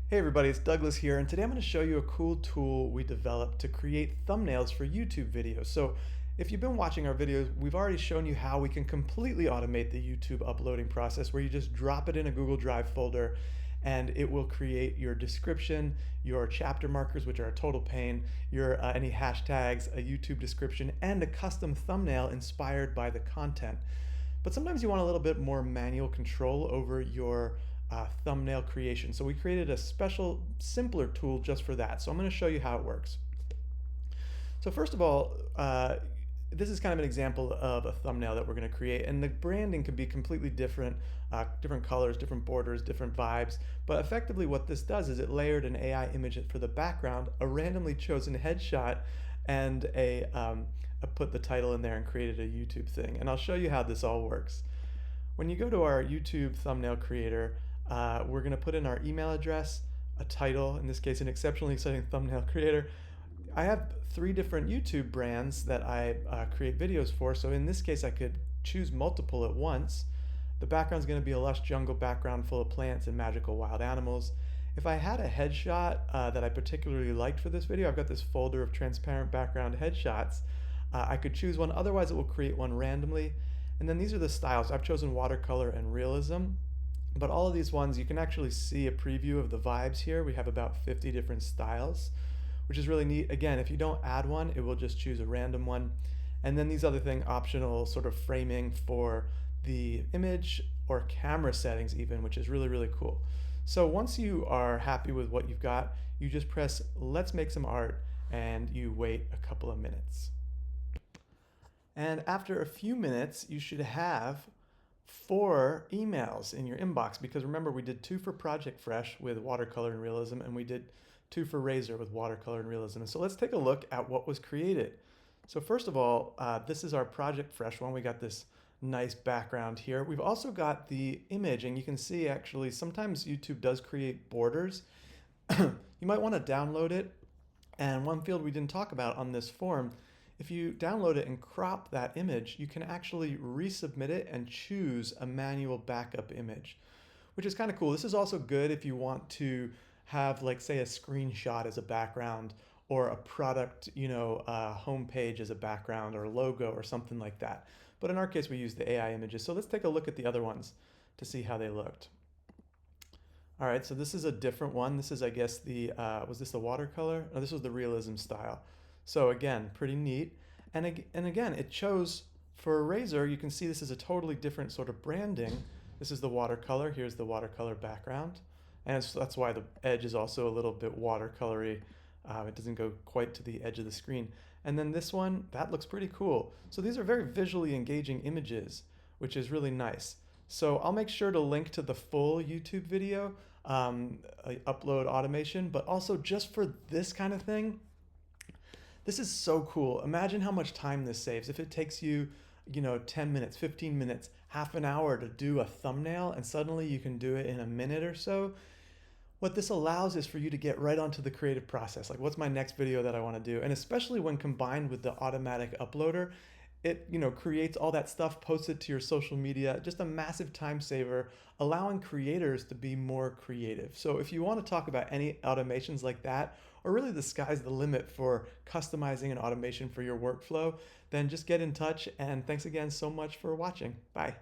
Hey everybody, it's Douglas here, and today I'm going to show you a cool tool we developed to create thumbnails for YouTube videos. So if you've been watching our videos, we've already shown you how we can completely automate the YouTube uploading process where you just drop it in a Google Drive folder and it will create your description, your chapter markers, which are a total pain, your any hashtags, a YouTube description, and a custom thumbnail inspired by the content. But sometimes you want a little bit more manual control over your thumbnail creation. So we created a special, simpler tool just for that. So I'm going to show you how it works. So first of all, this is kind of an example of a thumbnail that we're going to create, and the branding could be completely different, different colors, different borders, different vibes. But effectively what this does is it layered an AI image for the background, a randomly chosen headshot, and I put the title in there and created a YouTube thing. And I'll show you how this all works. When you go to our YouTube thumbnail creator, we're going to put in our email address, a title, in this case an exceptionally exciting thumbnail creator. I have 3 different YouTube brands that I create videos for, so in this case I could choose multiple at once. The background is going to be a lush jungle background full of plants and magical wild animals. If I had a headshot that I particularly liked for this video, I've got this folder of transparent background headshots. I could choose one, otherwise it will create one randomly. And then these are the styles. I've chosen watercolor and realism. But all of these ones, you can actually see a preview of the vibes here. We have about 50 different styles, which is really neat. Again, if you don't add one, it will just choose a random one. And then these other things, optional sort of framing for the image or camera settings even, which is really, really cool. So once you are happy with what you've got, you just press let's make some art and you wait a couple of minutes. And after a few minutes, you should have 4 emails in your inbox, because remember we did 2 for Project Fresh with watercolor and realism, and we did 2 for Razor with watercolor and realism. And so let's take a look at what was created. So first of all, this is our Project Fresh one. We got this nice background here. We've also got the image, and you can see actually sometimes YouTube does create borders. You might want to download it. And one field we didn't talk about on this form, if you download it and crop that image, you can actually resubmit it and choose a manual backup image, which is kind of cool. This is also good if you want to have, like, say, a screenshot as a background, or a product, homepage as a background, or a logo or something like that. But in our case, we use the AI images. So let's take a look at the other ones to see how they looked. All right, so this is a different one. This is, I guess, was this the watercolor? No, this was the realism style. So again, pretty neat. And again, it chose for a Razor. You can see this is a totally different sort of branding. This is the watercolor. Here's the watercolor background. And that's why the edge is also a little bit watercolory. It doesn't go quite to the edge of the screen. And then this one, that looks pretty cool. So these are very visually engaging images, which is really nice. So I'll make sure to link to the full YouTube video, upload automation, but also just for this kind of thing, this is so cool. Imagine how much time this saves. If it takes you, 10 minutes, 15 minutes, half an hour to do a thumbnail, and suddenly you can do it in a minute or so. What this allows is for you to get right onto the creative process. Like, what's my next video that I want to do? And especially when combined with the automatic uploader, it creates all that stuff, posts it to your social media. Just a massive time saver, allowing creators to be more creative. So if you want to talk about any automations like that, or really the sky's the limit for customizing an automation for your workflow, then just get in touch. And thanks again so much for watching. Bye.